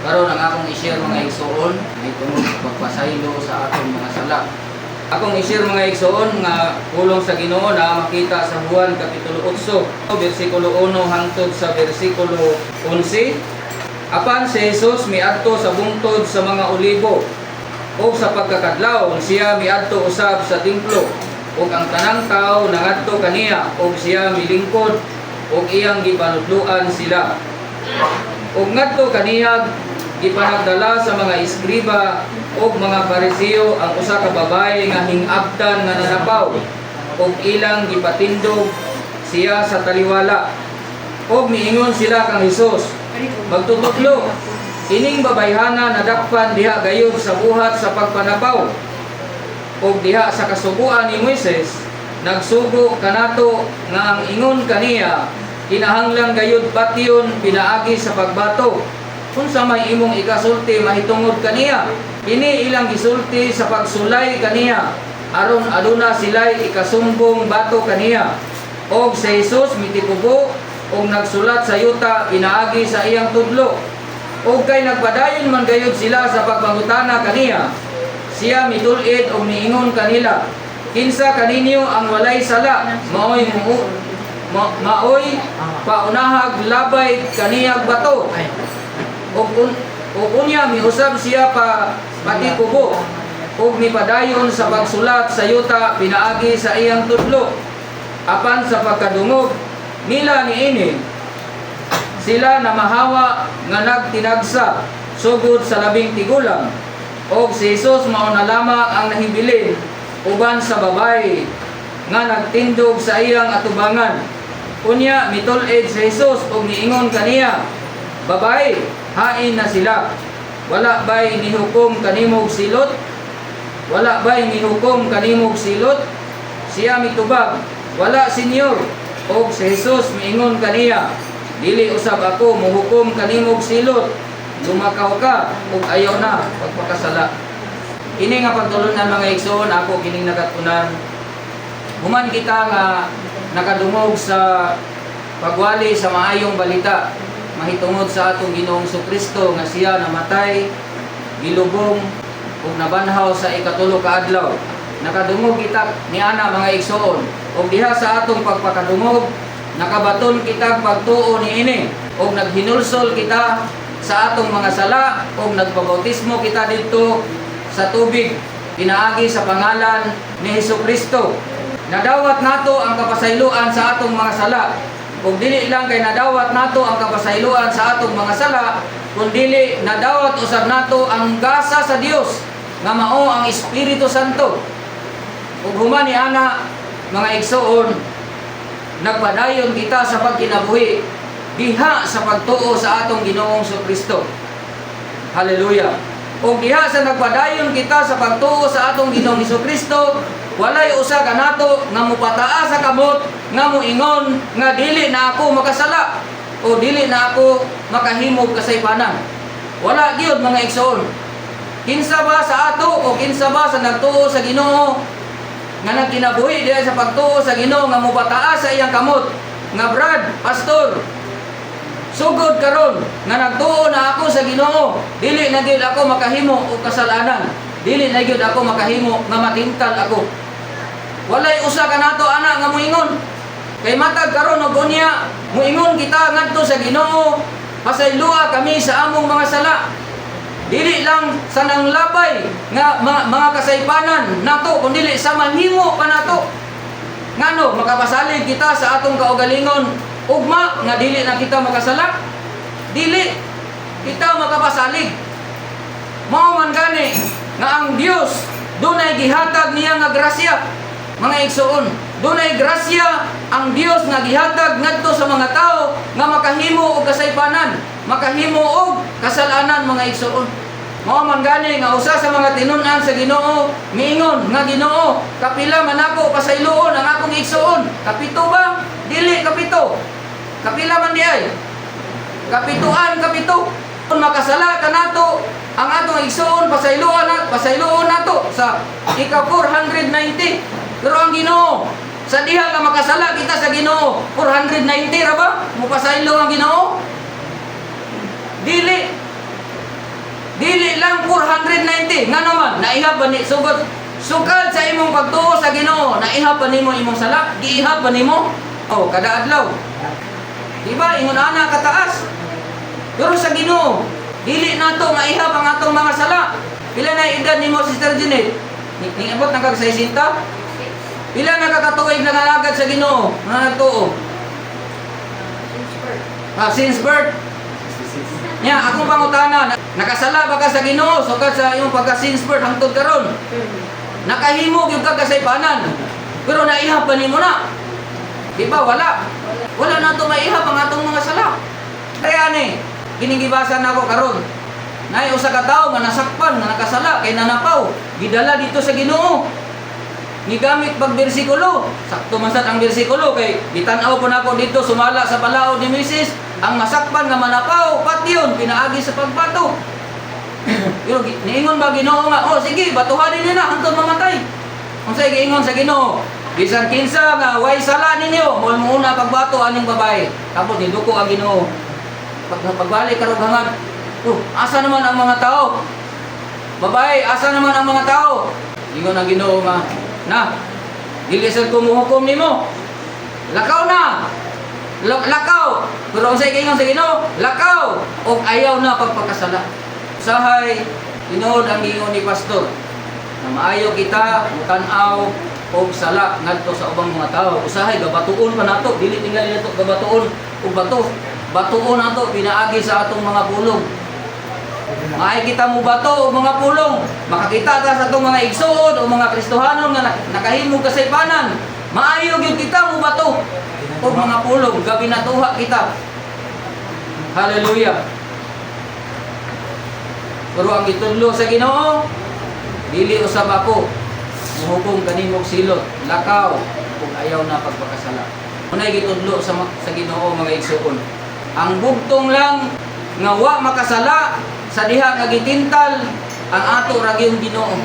Karon ang akong i-share mga igsoon ay tungod sa pagpasaylo sa atong mga sala. Akong i-share mga igsoon nga pulong sa Ginoo na makita sa Juan kapitulo 8, bersikulo 1 hangtod sa bersikulo 11. Apan si Jesus miadto sa bungtod sa mga olibo, o sa pagkakadlaw siya miadto usab sa templo, ug ang tanang tawo nangadto kaniya, ug siya milingkod, ug iyang gipanudluan sila. Ug ngadto kaniya gipanagdala sa mga iskriba ug mga Pariseo ang usa ka babaye nga hingabtan nga nanapaw, ug ilang gipatindog siya sa taliwala. Ug miingon sila kang Hesus, magtutudlo, ining babayhana nadakpan diha gayud sa buhat sa pagpanapaw, ug diha sa kasuguan ni Moises nagsugo kanato nga ang ingon kaniya kinahanglan gayud patyon pinaagi sa pagbato. Unsa may imong ikasulti mahitungod kaniya? Ini ilang gisulti sa pagsulay kaniya aron aduna sila'y ikasumbong bato kaniya. Og si Jesus mitipugo og nagsulat sa yuta pinaagi sa iyang tudlo. Og kay nagpadayon man gayud sila sa pagpangutana kaniya, siya mitul-id og niingon kanila, kinsa kaninyo ang walay sala? Maoy paunahag labay kaniyag bato. Ug unya miusab siya pati kubo, ug mipadayon sa pagsulat sa yuta pinaagi sa iyang tudlo. Apan sa pagkadungog nila niini, sila na mahawa nga nagtinagsa sugod sa labing tigulang. Og si Jesus mao na lamang ang nahibilin uban sa babae nga nagtindog sa iyang atubangan. Unya mitul-id si Jesus og niingon kaniya, babae, hain na sila. Wala ba'y nihukom kanimog silot? Wala ba'y nihukom kanimog silot? Siya mitubag, wala senyor. Og si Jesus miingon kaniya, dili usab ako muhukom kanimog silot. Lumakaw ka ug ayaw na pagpakasala. Ini nga pagtulunan mga igsoon, ako kining nagatunan. Human kita nga nakadungog sa pagwali sa maayong balita mahitungod sa atong Ginoong Kristo nga siya namatay, gilubong ug nabanhaw sa ikatulo ka adlaw. Nakadungog kita niana mga igsoon, ug diha sa atong pagpakadungog nakabaton kita pagtuo niini, ug naghinulsol kita sa atong mga sala, ug nagpabautismo kita didto sa tubig pinaagi sa pangalan ni Hesukristo. Nadawat nato ang kapasayloan sa atong mga sala. Kung dili lang kay nadawat nato ang kapasayloan sa atong mga sala, kung dili nadawat usab nato ang gasa sa Dios nga mao ang Espiritu Santo. Ug human ni ana mga igsoon, nagpadayon kita sa pagkinabuhi diha sa pagtuo sa atong Ginoong Kristo. Hallelujah. Ug diha sa nagpadayon kita sa pagtuo sa atong Ginoong Kristo, walay usa ka nato nga mupataa sa kamot nga muingon nga dili na ako makasala o dili na ako makahimog kasaypanan. Wala gyud mga igsoon. Kinsa ba sa ato o kinsa ba sa nagtuo sa Ginoo nga nagkinabuhi diha sa pagtuo sa Ginoo nga mupataa sa iyang kamot nga Brad, pastor, sugod karon nga nagtuo na ako sa Ginoo, dili na gyud ako makahimo og kasalanan, dili na gyud ako makahimo nga matintal ako. Walay usa ka nato ana nga muingon. Kay matag karon og unya muingon kita ngadto sa Ginoo, pasaylua kami sa among mga sala. Dili lang sa nanglabay nga mga kasaypanan nato, kundi dili sa manhimo pa nato. Ngano makapasalig kita sa atong kaugalingon ugma nga dili na kita makasala? Dili kita makapasalig. Mao man gani nga ang Dios dunay gihatag niya nga grasya. Mga igsoon, dunay grasya ang Dios nga gihatag ngadto sa mga tao nga makahimo og kasaypanan, makahimo og kasalanan mga igsoon. Mao man gani nga usa sa mga tinun-an sa Ginoo miingon nga Ginoo, kapila man ako pasayloon ang akong igsoon? Kapito ba? Dili kapito. Kapila man di ay? Kapituan, kapito. Kung makasala ka nato ang atong igsoon pasayloon nato sa ika 490. Pero ang Ginoo, sa diha ka makasala kita sa Ginoo, 490 ra ba? Mupasaylo ang Ginoo? Dili. Bisan 490 nga naman naihap ba ni sugod sukad sa imong pagtuo sa Ginoo, naihap ba nimo imong sala? Giihap ba nimo? Oh, kada adlaw. Diba ingon ana kataas. Pero sa Ginoo, dili nato maihap ang atong mga sala. Pila na edad nimo, Sister Janet? Niabot na kag 60? Pila na kakatuig na alagad sa Ginoo? Nga nagtuo? Since birth. Nya, akong pangutana, nakasala ba ka sa Ginoo sukad sa imong pagka since birth hangtod karon? Nakahimo gyud ka kasaypanan. Pero naihap ba nimo na? Di ba wala? Wala na to maihap ang atong mga sala. Kaya ni, ginigibasa na ako karon. Nay usa ka tawo nga nasakpan nga nakasala kay nanapaw, gidala dito sa Ginoo. Gigamit pag bersikulo. Sakto man sad ang bersikulo kay gitan-aw po nako dito sumala sa balaod ni Moses, ang masakpan nga manapaw patyon pinaagi sa pagbato. Pero niingon ba Ginoo nga, oh sige, batuhanin niyo na hangtod mamatay. Unsay giingon sa Ginoo? Bisan kinsa nga way sala ninyo, mo muna pagbato aning babae. Tapos niduko ang Ginoo. Pagbalik karong hangad, asa naman ang mga tao? Babae, asa naman ang mga tao? Ingon ang Ginoo nga, na, dili sad ko muhukom nimo. Lakaw na. Lakaw. Pero unsay giingon sa Ginoo? Lakaw og ayaw na pagpakasala. Usahay tinuod ang giingon ni pastor. Na maayo kita tan-aw og sala ngadto sa ubang mga tao. Usahay gabatuon pa nato, dili tingali nato gabatuon og bato. Batuon nato pinaagi sa atong mga pulong. Maay kita mo bato o mga pulong, makakita ta sa itong mga igsoon o mga Kristohanon nga nakahimog kasaypanan. Maayo gyud kita mo bato o mga pulong, gabi natuha kita. Hallelujah. Pero ang itudlo sa Ginoo, dili usab ako muhukom kanimong silot, lakaw ug ayaw na pagpakasala. Unay gitudlo sa Ginoo mga igsoon. Ang bugtong lang nga wa makasala sa diha nga gitintal ang ato ra gyud Ginoo.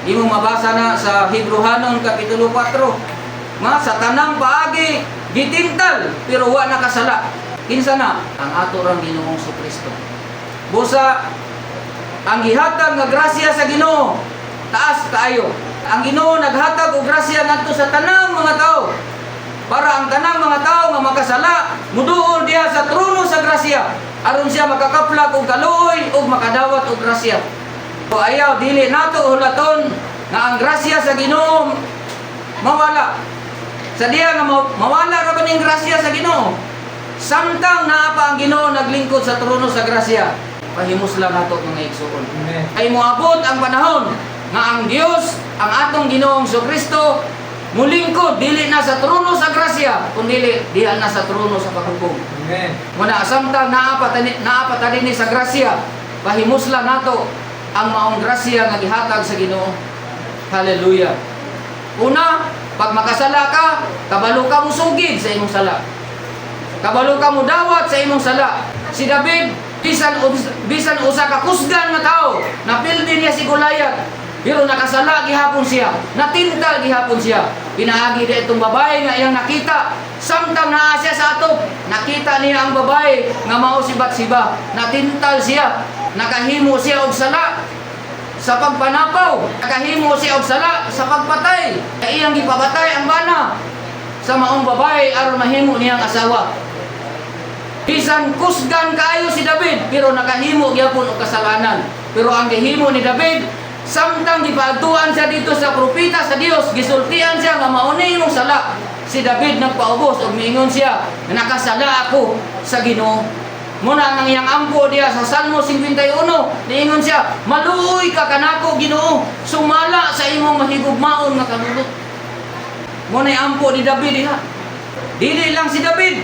Di mo mabasa na sa Hebrehanon kapitulo 4 nga sa tanang paagi gitintal pero wa nakasala. Kinsa na? Ang ato ra Ginoong Kristo. Busa ang gihatag nga grasya sa Ginoo taas kaayo. Ang Ginoo naghatag og grasya ngadto sa tanang mga tao para ang tanang mga tao nga makasala muduol diha sa trono sa grasya aron siya makakaplag og kaluoy ug makadawat og grasya. So ayaw dili nato hulaton nga ang grasya sa Ginoo mawala. Sa diha nga mawala ra ba ning grasya sa Ginoo? Samtang naa pa ang Ginoo naglingkod sa trono sa grasya, pahimusla nato mga igsoon. Ay moabot ang panahon nga ang Dios, ang atong Ginoong Kristo mulingkod dili na sa trono sa grasya kundi diha na sa trono sa paghukom. Amen. Muna samtang naapa tani sa grasya, pahimusla nato ang maong grasya nga gihatag sa Ginoo. Hallelujah. Una, pag makasala ka, kabalo ka mo sugid sa imong sala. Kabalo ka mo dawat sa imong sala. Si David, bisan usa ka kusgan nga tao, napildi niya si Goliath. Pero nakasala gihapon siya, natintal gihapon siya. Pinaagi di itong babae nga iyang nakita. Samtang naa siya sa atop, nakita niya ang babae nga mao si Batsiba. Natintal siya, nakahimo siya og sala sa pagpanapaw, nakahimo siya og sala sa pagpatay. Kaya iyang gipabatay ang bana sa maong babae aron mahimo niyang asawa. Bisan kusgan kaayo si David, pero nakahimo gyapon og kasalanan. Pero ang gihimo ni David, samtang gipaadtuan siya dito sa propeta sa Dios, gisultian siya nga mauni imong sala. Si David nagpaubos ug miingon siya, nakasala ako sa Ginoo. Muna nang iyang ampo diya sa Salmo 51, niingon siya, maluoy ka kanako Ginoo, sumala sa imong mahigugmaon nga kanulot. Muna ampo ni David diha. Dili lang si David,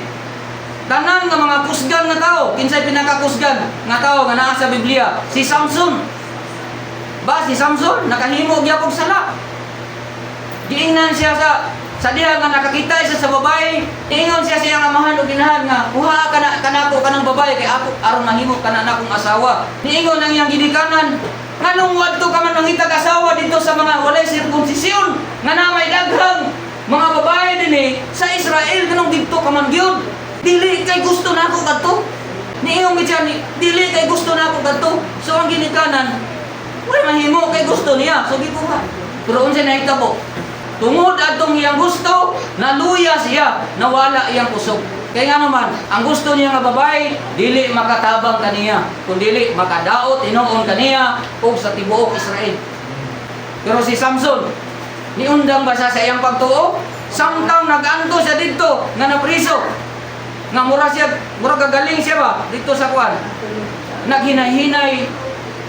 tanan nga mga kusgan nga tao. Kinsay pinakakusgan nga tao nga naa sa Biblia? Si Samson. Ba si Samson nakahimo gyapon sala. Giingnan siya sa diha nga nakakita siya sa babae. Ingon siya sa iyang amahan ug ginahan nga, "Kuha ka na kanako kanang babae kay ako aron mahimo kana nakong asawa." Niingon ang iyang gidikanan, "Nganong wadto ka man mangitag asawa dito sa mga walay sirkumsisyon nga na may daghang mga babae dinhi sa Israel kanang didto ka man gyud? Dili kay gusto nako kadto." Niingon gid siya, "Dili kay gusto nako kadto." So ang ginikanan, wala mahimo kay gusto niya. So di ko ba. Pero unsa nahitabo? Tungod atong iyang gusto, naluya siya, nawala iyang kusog. Kaya nga naman, ang gusto niya nga babae, dili makatabang kaniya, kung dili makadaot inoon kaniya o sa tibuok Israel. Pero si Samson, niundang ba siya sa iyang pagtuo? Samtang nag-anto siya dito, nga napriso. Nga mura gagaling siya ba dito sa kwan? Naghinay-hinay,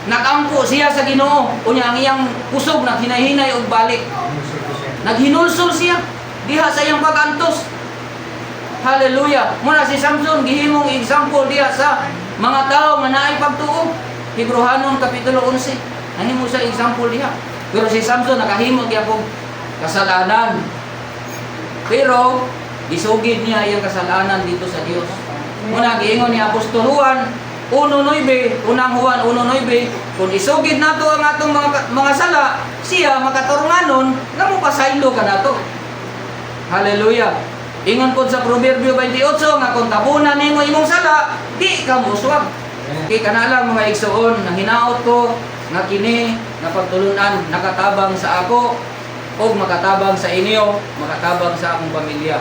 nagampo siya sa Ginoo. Unya ang iyang kusog naghinay-hinay og balik. Naghinulsol siya diha sa iyang pag-antos. Hallelujah. Muna si Samson gihimong example diha sa mga tao nga naay pagtuo. Hebrehanon kapitulo 11. Nahimo sa example diha. Pero si Samson nakahimo gyapon kasalanan. Pero gisugid niya iyang kasalanan dito sa Dios. Muna giingon ni Apostol Juan 1:9, unang Juan 1:9, kung isugid nato ang atong mga sala, siya makaturunganon nga mo pasaylo ka nato. Hallelujah. Ingon pod sa Proverbio 28 nga kung tabunan nimo imong sala, di ka muswag. Kay kana lang mga igsoon, hinaot ko nga kini nga pagtulunan nakatabang sa ako o makatabang sa inyo, makatabang sa akong pamilya.